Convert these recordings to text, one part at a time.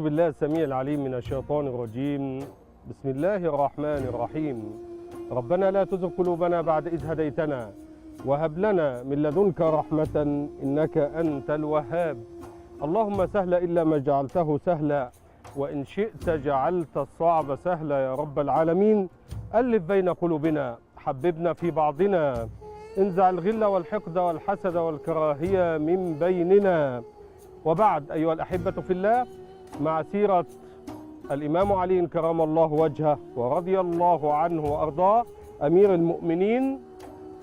بالله السميع العليم من الشيطان الرجيم. بسم الله الرحمن الرحيم. ربنا لا تزغ قلوبنا بعد إذ هديتنا وهب لنا من لدنك رحمة إنك أنت الوهاب. اللهم سهل إلا ما جعلته سهلا وإن شئت جعلت الصعب سهلا يا رب العالمين. ألف بين قلوبنا، حببنا في بعضنا، انزع الغل والحقد والحسد والكراهية من بيننا. وبعد أيها الأحبة في الله، مع سيرة الإمام علي كرم الله وجهه ورضي الله عنه وأرضاه، أمير المؤمنين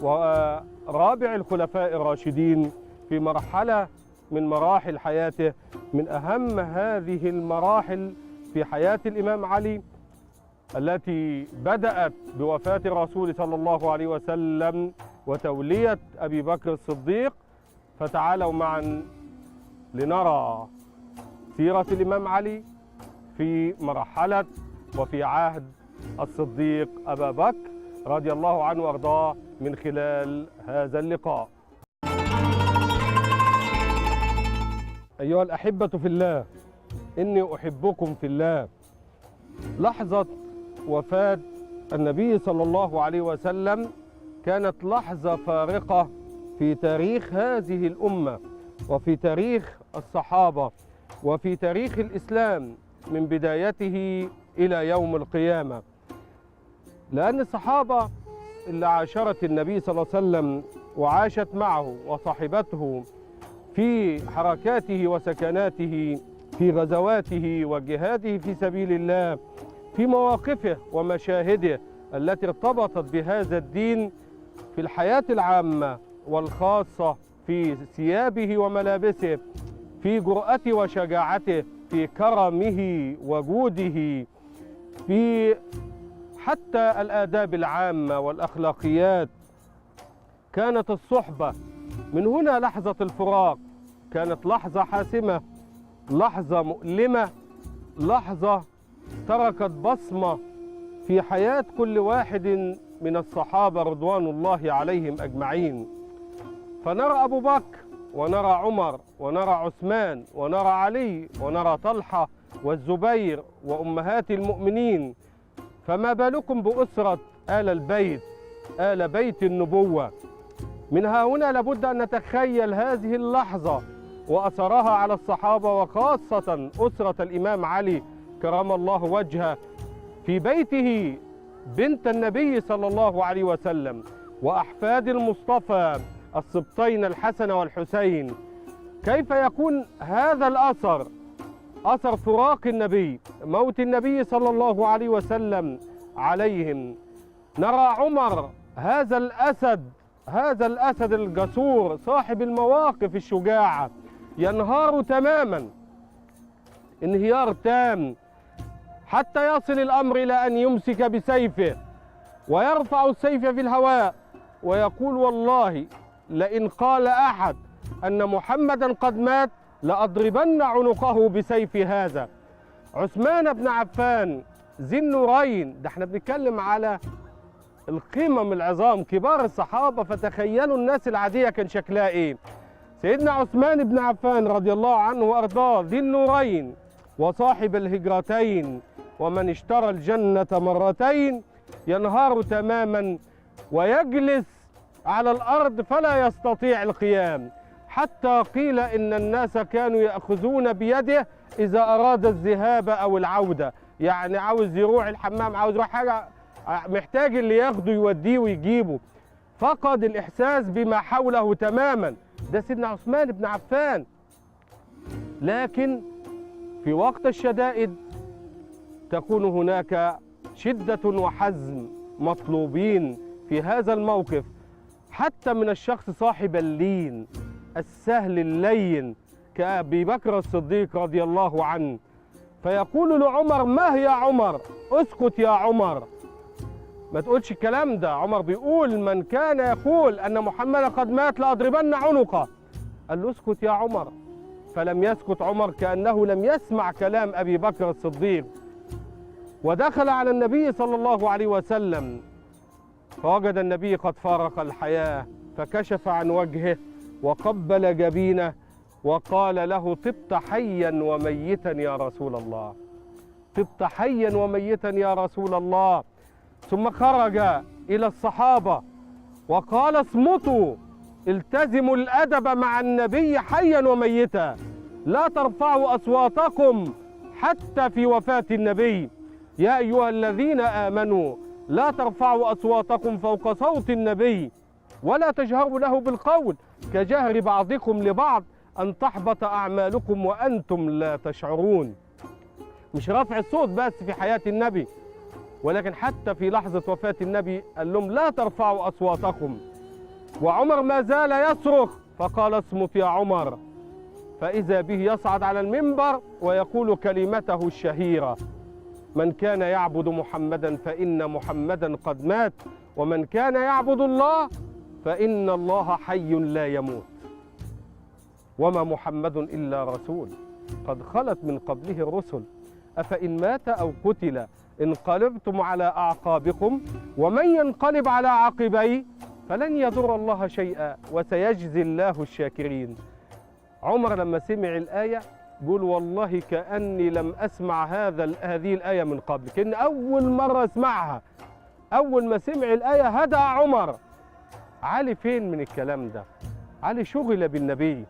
ورابع الخلفاء الراشدين، في مرحلة من مراحل حياته، من أهم هذه المراحل في حياة الإمام علي التي بدأت بوفاة الرسول صلى الله عليه وسلم وتولية أبي بكر الصديق. فتعالوا معا لنرى سيرة الإمام علي في مرحلة وفي عهد الصديق أبا بكر رضي الله عنه وأرضاه من خلال هذا اللقاء. أيها الأحبة في الله، إني أحبكم في الله. لحظة وفاة النبي صلى الله عليه وسلم كانت لحظة فارقة في تاريخ هذه الأمة وفي تاريخ الصحابة وفي تاريخ الإسلام من بدايته إلى يوم القيامة، لأن الصحابة اللي عاشرت النبي صلى الله عليه وسلم وعاشت معه وصاحبته في حركاته وسكناته، في غزواته وجهاده في سبيل الله، في مواقفه ومشاهده التي ارتبطت بهذا الدين في الحياة العامة والخاصة، في ثيابه وملابسه، في جرأته وشجاعته، في كرمه وجوده، في حتى الآداب العامة والأخلاقيات. كانت الصحبة من هنا لحظة الفراق كانت لحظة حاسمة، لحظة مؤلمة، لحظة تركت بصمة في حياة كل واحد من الصحابة رضوان الله عليهم أجمعين. فنرى أبو بكر ونرى عمر ونرى عثمان ونرى علي ونرى طلحة والزبير وأمهات المؤمنين، فما بالكم بأسرة آل البيت، آل بيت النبوة. من ها هنا لابد أن نتخيل هذه اللحظة وأثرها على الصحابة وخاصة أسرة الإمام علي كرم الله وجهه في بيته، بنت النبي صلى الله عليه وسلم وأحفاد المصطفى السبطين الحسن والحسين. كيف يكون هذا الأثر، أثر فراق النبي، موت النبي صلى الله عليه وسلم عليهم؟ نرى عمر هذا الأسد الجسور صاحب المواقف الشجاعة ينهار تماما انهيار تام، حتى يصل الأمر إلى أن يمسك بسيفه ويرفع السيف في الهواء ويقول: والله لئن قال أحد أن محمدا قد مات لأضربن عنقه بسيف هذا. عثمان بن عفان ذي النورين، ده احنا بنتكلم على القمم العظام، كبار الصحابة، فتخيلوا الناس العادية كان شكلها ايه. سيدنا عثمان بن عفان رضي الله عنه وأرضاه ذي النورين وصاحب الهجرتين ومن اشترى الجنة مرتين، ينهار تماما ويجلس على الأرض فلا يستطيع القيام، حتى قيل إن الناس كانوا يأخذون بيده إذا أراد الذهاب أو العودة، يعني عاوز يروح الحمام، عاوز يروح حاجة، محتاج اللي ياخده يوديه ويجيبه. فقد الإحساس بما حوله تماما. ده سيدنا عثمان بن عفان. لكن في وقت الشدائد تكون هناك شدة وحزم مطلوبين في هذا الموقف، حتى من الشخص صاحب اللين السهل اللين كأبي بكر الصديق رضي الله عنه، فيقول لعمر: ما هي عمر؟ اسكت يا عمر، ما تقولش الكلام ده. عمر بيقول: من كان يقول أن محمدا قد مات لأضربن عنقه. قال له: اسكت يا عمر. فلم يسكت عمر، كأنه لم يسمع كلام أبي بكر الصديق، ودخل على النبي صلى الله عليه وسلم فوجد النبي قد فارق الحياة، فكشف عن وجهه وقبل جبينه وقال له: طبت حيا وميتا يا رسول الله، طبت حيا وميتا يا رسول الله. ثم خرج إلى الصحابة وقال: اصمتوا، التزموا الأدب مع النبي حيا وميتا، لا ترفعوا أصواتكم حتى في وفاة النبي. يا أيها الذين آمنوا لا ترفعوا أصواتكم فوق صوت النبي ولا تجهروا له بالقول كجهر بعضكم لبعض أن تحبط أعمالكم وأنتم لا تشعرون. مش رفع الصوت بس في حياة النبي، ولكن حتى في لحظة وفاة النبي قال لهم: لا ترفعوا أصواتكم. وعمر ما زال يصرخ فقال: اصمت يا عمر. فإذا به يصعد على المنبر ويقول كلمته الشهيرة: من كان يعبد محمدا فإن محمدا قد مات، ومن كان يعبد الله فإن الله حي لا يموت، وما محمد إلا رسول قد خلت من قبله الرسل، أفإن مات أو قتل انقلبتم على أعقابكم، ومن ينقلب على عقبيه فلن يضر الله شيئا وسيجزي الله الشاكرين. عمر لما سمع الآية بيقول: والله كأني لم أسمع هذه الآية من قبل، كأن أول مرة أسمعها. أول ما سمع الآية هدأ عمر. علي فين من الكلام ده؟ علي شغل بالنبي،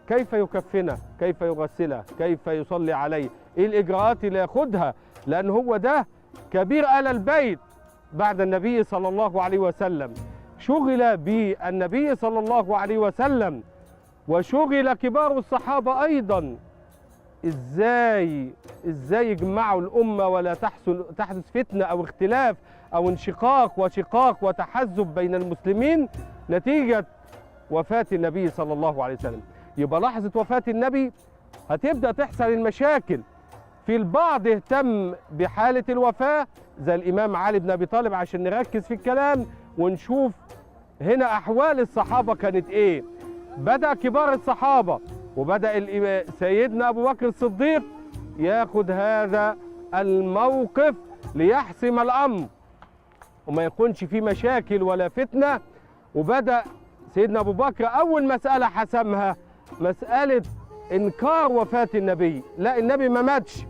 كيف يكفنه، كيف يغسله، كيف يصلي عليه، إيه الإجراءات اللي ياخدها، لأن هو ده كبير آل البيت بعد النبي صلى الله عليه وسلم. شغل بالنبي صلى الله عليه وسلم، وشغل كبار الصحابة أيضا. إزاي يجمعوا الأمة ولا تحدث فتنة أو اختلاف أو انشقاق وشقاق وتحزب بين المسلمين نتيجة وفاة النبي صلى الله عليه وسلم. يبقى لحظة وفاة النبي هتبدأ تحصل المشاكل. في البعض اهتم بحالة الوفاة زي الإمام علي بن أبي طالب، عشان نركز في الكلام ونشوف هنا أحوال الصحابة كانت إيه. بدأ كبار الصحابة وبدأ سيدنا أبو بكر الصديق ياخد هذا الموقف ليحسم الأمر وما يكونش فيه مشاكل ولا فتنة. وبدأ سيدنا أبو بكر أول مسألة حسمها مسألة إنكار وفاة النبي. لا، النبي ما ماتش،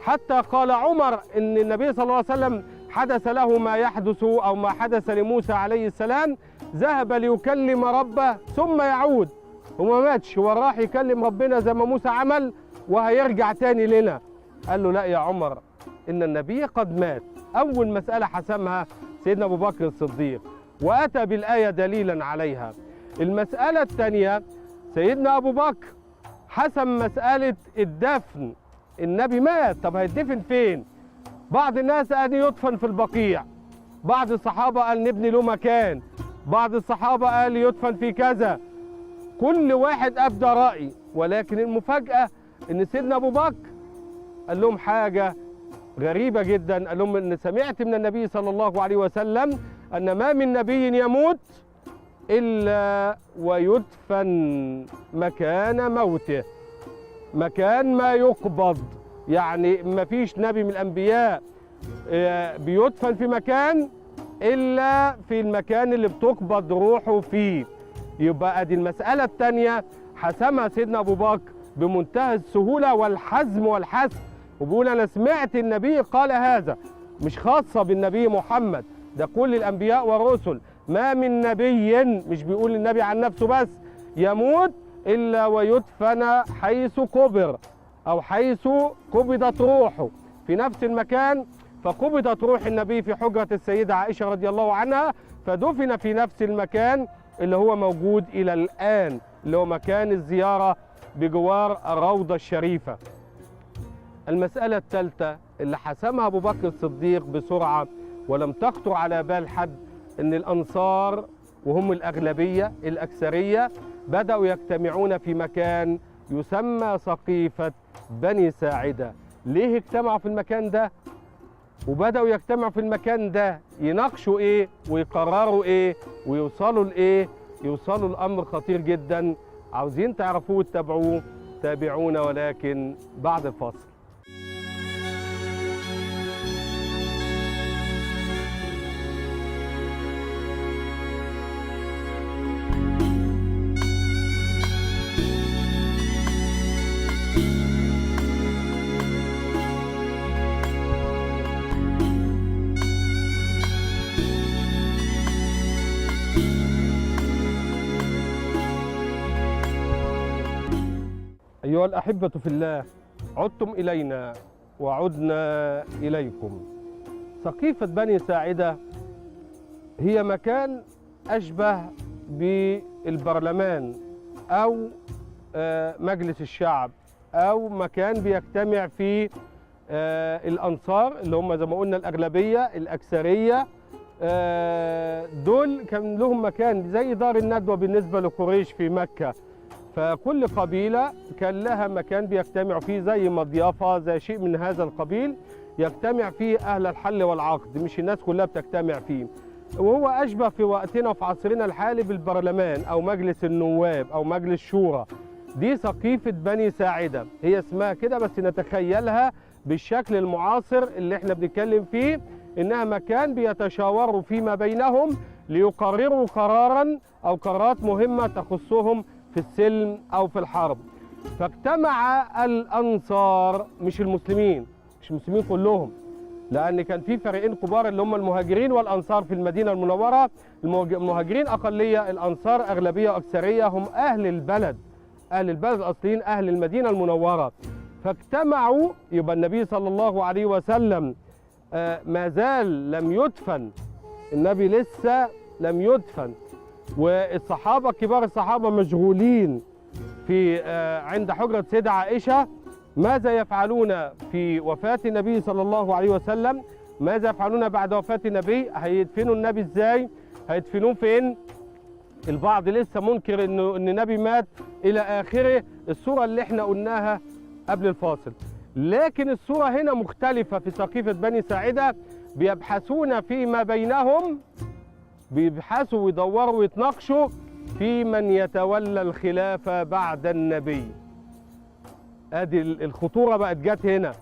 حتى قال عمر إن النبي صلى الله عليه وسلم حدث له ما يحدث أو ما حدث لموسى عليه السلام، ذهب ليكلم ربه ثم يعود. هو ما ماتش، هو راح يكلم ربنا زي ما موسى عمل وهيرجع تاني لنا. قال له: لا يا عمر، إن النبي قد مات. أول مسألة حسمها سيدنا أبو بكر الصديق، وأتى بالآية دليلا عليها. المسألة الثانية سيدنا أبو بكر حسم مسألة الدفن. النبي مات، طب هيدفن فين؟ بعض الناس قال يدفن في البقيع، بعض الصحابة قال نبني له مكان، بعض الصحابة قال يدفن في كذا. كل واحد أبدى رأي، ولكن المفاجأة إن سيدنا أبو بكر قال لهم حاجة غريبة جدا. قال لهم: إن سمعت من النبي صلى الله عليه وسلم أن ما من نبي يموت إلا ويدفن مكان موته، مكان ما يقبض. يعني ما فيش نبي من الأنبياء بيدفن في مكان إلا في المكان اللي بتقبض روحه فيه. يبقى ادي المسألة الثانية حسمها سيدنا أبو بكر بمنتهى السهولة والحزم والحسم، وبيقول: أنا سمعت النبي قال هذا. مش خاصة بالنبي محمد، ده كل الأنبياء والرسل. ما من نبي، مش بيقول النبي عن نفسه بس، يموت إلا ويدفن حيث قبر أو حيث قبضت روحه في نفس المكان. فقبضت روح النبي في حجرة السيدة عائشة رضي الله عنها، فدفن في نفس المكان اللي هو موجود إلى الآن، اللي هو مكان الزيارة بجوار الروضة الشريفة. المسألة الثالثة اللي حسمها أبو بكر الصديق بسرعة ولم تخطر على بال حد، إن الأنصار وهم الأغلبية الأكثرية بدأوا يجتمعون في مكان يسمى سقيفة بني ساعدة. ليه اجتمعوا في المكان ده؟ وبدأوا يجتمعوا في المكان ده يناقشوا إيه ويقرروا إيه ويوصلوا لإيه؟ يوصلوا الأمر خطير جدا. عاوزين تعرفوه وتتابعوه، تابعونا ولكن بعد الفاصل. أيها الأحبة في الله، عدتم إلينا وعدنا إليكم. سقيفة بني ساعدة هي مكان أشبه بالبرلمان أو مجلس الشعب، أو مكان بيجتمع فيه الأنصار اللي هم زي ما قلنا الأغلبية الأكثرية. دول كان لهم مكان زي دار الندوة بالنسبة لقريش في مكة، فكل قبيلة كان لها مكان بيجتمع فيه زي مضيافة، زي شيء من هذا القبيل يجتمع فيه أهل الحل والعقد، مش الناس كلها بتجتمع فيه. وهو أشبه في وقتنا وفي عصرنا الحالي بالبرلمان أو مجلس النواب أو مجلس شورى. دي سقيفة بني ساعدة، هي اسمها كده بس نتخيلها بالشكل المعاصر اللي احنا بنتكلم فيه، إنها مكان بيتشاوروا فيما بينهم ليقرروا قرارا أو قرارات مهمة تخصهم في السلم أو في الحرب. فاجتمع الأنصار، مش المسلمين، مش المسلمين كلهم، لأن كان في فريقين كبار اللي هم المهاجرين والأنصار في المدينة المنورة. المهاجرين أقلية، الأنصار أغلبية وأكثرية، هم أهل البلد، أهل البلد الأصليين، أهل المدينة المنورة. فاجتمعوا، يبقى النبي صلى الله عليه وسلم ما زال لم يدفن، النبي لسه لم يدفن، والصحابة كبار الصحابة مشغولين في عند حجرة سيدة عائشة. ماذا يفعلون في وفاة النبي صلى الله عليه وسلم؟ ماذا يفعلون بعد وفاة النبي؟ هيدفنوا النبي ازاي؟ هيدفنوه فين؟ البعض لسه منكر ان النبي مات الى اخره، الصورة اللي احنا قلناها قبل الفاصل. لكن الصورة هنا مختلفة في سقيفة بني ساعدة، بيبحثون فيما بينهم، بيبحثوا ويدوروا ويتناقشوا في من يتولى الخلافة بعد النبي. ادي الخطورة بقت جت هنا.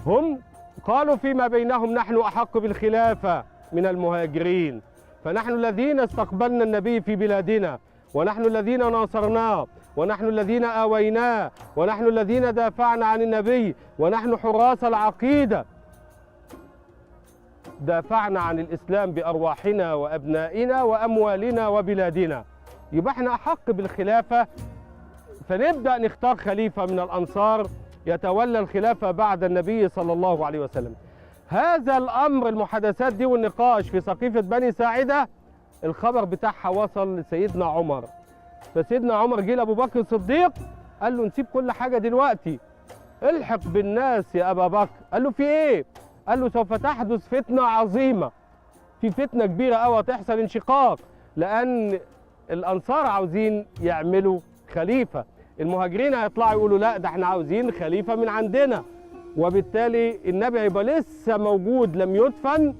هم قالوا فيما بينهم نحن أحق بالخلافة من المهاجرين، فنحن الذين استقبلنا النبي في بلادنا، ونحن الذين ناصرناه، ونحن الذين آويناه، ونحن الذين دافعنا عن النبي، ونحن حراس العقيدة، دافعنا عن الإسلام بأرواحنا وأبنائنا وأموالنا وبلادنا، يبقى احنا أحق بالخلافة. فنبدأ نختار خليفة من الأنصار يتولى الخلافة بعد النبي صلى الله عليه وسلم. هذا الأمر، المحادثات دي والنقاش في سقيفة بني ساعدة، الخبر بتاعها وصل لسيدنا عمر. فسيدنا عمر جه لأبو بكر الصديق قال له نسيب كل حاجة دلوقتي، الحق بالناس يا أبا بكر. قال له في إيه؟ قال له سوف تحدث فتنة عظيمة، في فتنة كبيرة أوي تحصل، انشقاق، لأن الأنصار عاوزين يعملوا خليفة، المهاجرين هيطلعوا يقولوا لا ده احنا عاوزين خليفة من عندنا، وبالتالي النبي هيبقى لسه موجود لم يدفن،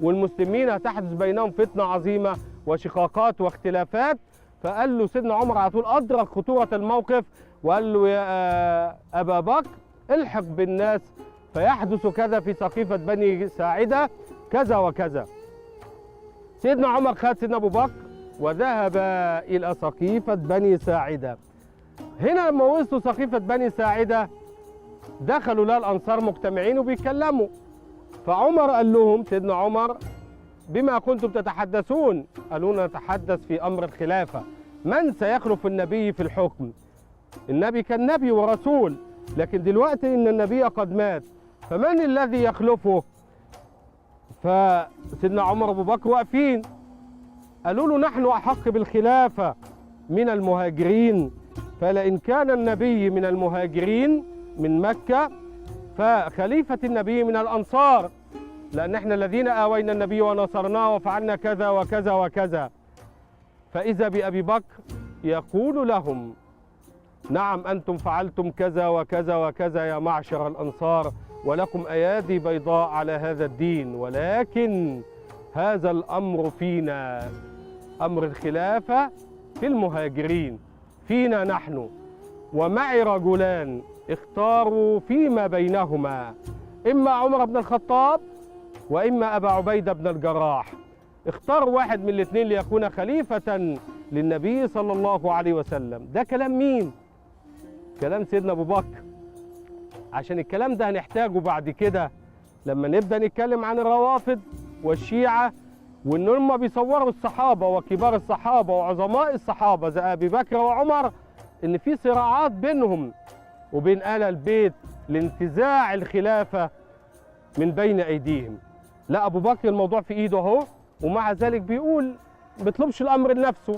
والمسلمين هتحدث بينهم فتنة عظيمة وشقاقات واختلافات. فقال له سيدنا عمر على طول أدرك خطورة الموقف وقال له يا أبا بكر الحق بالناس فيحدث كذا في سقيفة بني ساعدة كذا وكذا. سيدنا عمر خد سيدنا أبو بكر وذهب إلى سقيفة بني ساعدة. هنا لما وصلوا سقيفة بني ساعدة دخلوا لها الأنصار مجتمعين وبيتكلموا، فعمر قال لهم، سيدنا عمر، بما كنتم تتحدثون؟ قالوا نتحدث في أمر الخلافة، من سيخلف النبي في الحكم؟ النبي كان نبي ورسول، لكن دلوقتي إن النبي قد مات، فمن الذي يخلفه؟ فسيدنا عمر وأبو بكر واقفين، قالوا له نحن أحق بالخلافة من المهاجرين، فلئن كان النبي من المهاجرين من مكة فخليفة النبي من الأنصار، لأن احنا الذين آوينا النبي ونصرناه وفعلنا كذا وكذا وكذا. فإذا بأبي بكر يقول لهم نعم أنتم فعلتم كذا وكذا وكذا يا معشر الأنصار، ولكم أيادي بيضاء على هذا الدين، ولكن هذا الأمر فينا، أمر الخلافة في المهاجرين فينا نحن، ومعي رجلان اختاروا فيما بينهما، إما عمر بن الخطاب وإما أبا عبيدة بن الجراح، اختاروا واحد من الاثنين ليكون خليفة للنبي صلى الله عليه وسلم. ده كلام مين؟ كلام سيدنا أبو بكر، عشان الكلام ده هنحتاجه بعد كده لما نبدأ نتكلم عن الروافض والشيعة، وإن هم بيصوروا الصحابة وكبار الصحابة وعظماء الصحابة زي أبي بكر وعمر إن في صراعات بينهم وبين آل البيت لانتزاع الخلافة من بين أيديهم. لا، أبو بكر الموضوع في إيده أهو، ومع ذلك بيقول ما بيطلبش الأمر لنفسه،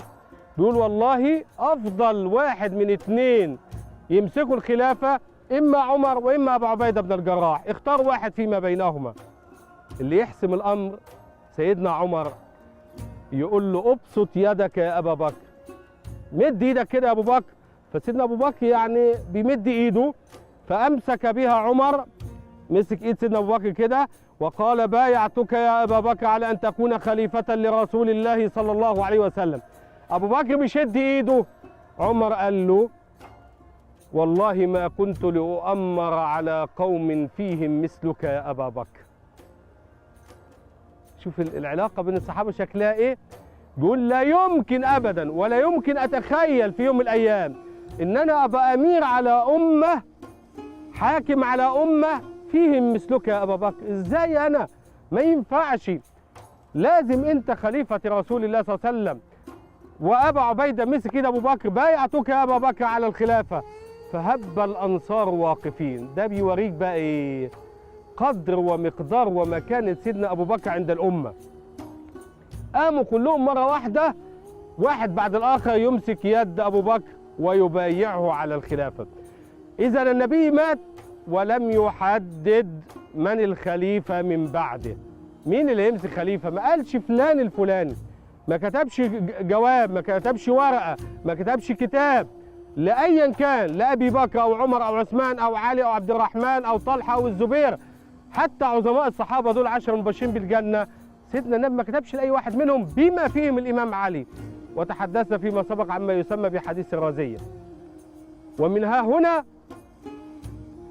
بيقول والله أفضل واحد من اتنين يمسكوا الخلافة إما عمر وإما أبو عبيدة بن الجراح، اختار واحد فيما بينهما. اللي يحسم الأمر سيدنا عمر، يقول له ابسط يدك يا أبا بكر، مد ايدك كده يا أبو بكر. فسيدنا أبو بكر يعني بيمد ايده، فأمسك بها عمر، مسك ايد سيدنا أبو بكر كده وقال بايعتك يا أبا بكر على أن تكون خليفة لرسول الله صلى الله عليه وسلم. أبو بكر بيشد ايده، عمر قال له والله ما كنت لأؤمر على قوم فيهم مثلك يا أبا بكر. شوف العلاقة بين الصحابة شكلها ايه. بيقول لا يمكن ابدا ولا يمكن اتخيل في يوم من الايام ان انا ابقى امير على امة، حاكم على امة فيهم مثلك يا ابا بكر. ازاي انا؟ ما ينفعش، لازم انت خليفة رسول الله صلى الله عليه وسلم. وابا عبيدة مسك ايد ابو بكر، بايعتك يا ابا بكر على الخلافة. فهب الانصار واقفين. ده بيوريك بقى ايه قدر ومقدار ومكانة سيدنا أبو بكر عند الأمة. قاموا كلهم مرة واحدة، واحد بعد الآخر يمسك يد أبو بكر ويبايعه على الخلافة. إذا النبي مات ولم يحدد من الخليفة من بعده، مين اللي يمسك خليفة. ما قالش فلان الفلاني، ما كتبش جواب، ما كتبش ورقة، ما كتبش كتاب لأيا كان، لأبي بكر أو عمر أو عثمان أو علي أو عبد الرحمن أو طلحة أو الزبير. حتى عظماء الصحابة دول 10 مبشرين بالجنة، سيدنا النبي ما كتبش لأي واحد منهم بما فيهم الإمام علي. وتحدثنا فيما سبق عما يسمى بحديث الرازية. ومنها هنا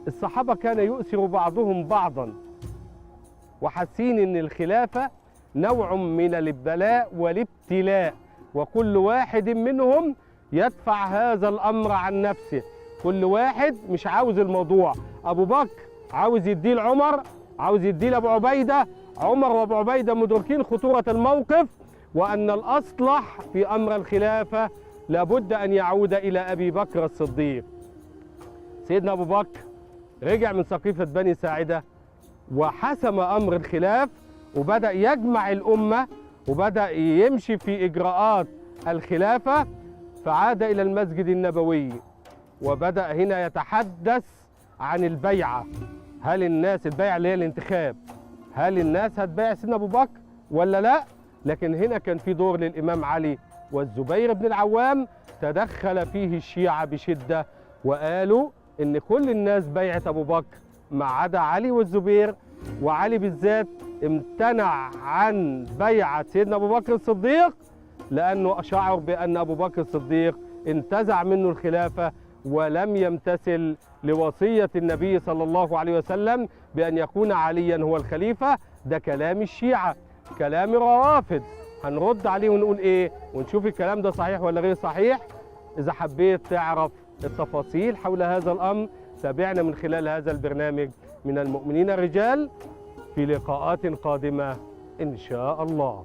الصحابة كان يؤثر بعضهم بعضا، وحاسين ان الخلافة نوع من البلاء والابتلاء، وكل واحد منهم يدفع هذا الأمر عن نفسه. كل واحد مش عاوز الموضوع. أبو بكر عاوز يديه لعمر، عاوز يديه لأبو عبيدة. عمر وأبو عبيدة مدركين خطورة الموقف، وأن الأصلح في أمر الخلافة لابد أن يعود إلى أبي بكر الصديق. سيدنا أبو بكر رجع من سقيفة بني ساعدة وحسم أمر الخلاف، وبدأ يجمع الأمة، وبدأ يمشي في إجراءات الخلافة. فعاد إلى المسجد النبوي وبدأ هنا يتحدث عن البيعة. هل الناس، البيعة اللي هي الانتخاب، هل الناس هتبايع سيدنا أبو بكر ولا لا؟ لكن هنا كان في دور للإمام علي، والزبير بن العوام تدخل فيه الشيعة بشدة، وقالوا إن كل الناس بيعت أبو بكر ما عدا علي والزبير. وعلي بالذات امتنع عن بيعة سيدنا أبو بكر الصديق، لأنه شعر بأن أبو بكر الصديق انتزع منه الخلافة ولم يمتثل لوصية النبي صلى الله عليه وسلم بأن يكون عليا هو الخليفة. ده كلام الشيعة، كلام الروافض. هنرد عليه ونقول إيه، ونشوف الكلام ده صحيح ولا غير صحيح. إذا حبيت تعرف التفاصيل حول هذا الأمر تابعنا من خلال هذا البرنامج من المؤمنين الرجال في لقاءات قادمة إن شاء الله.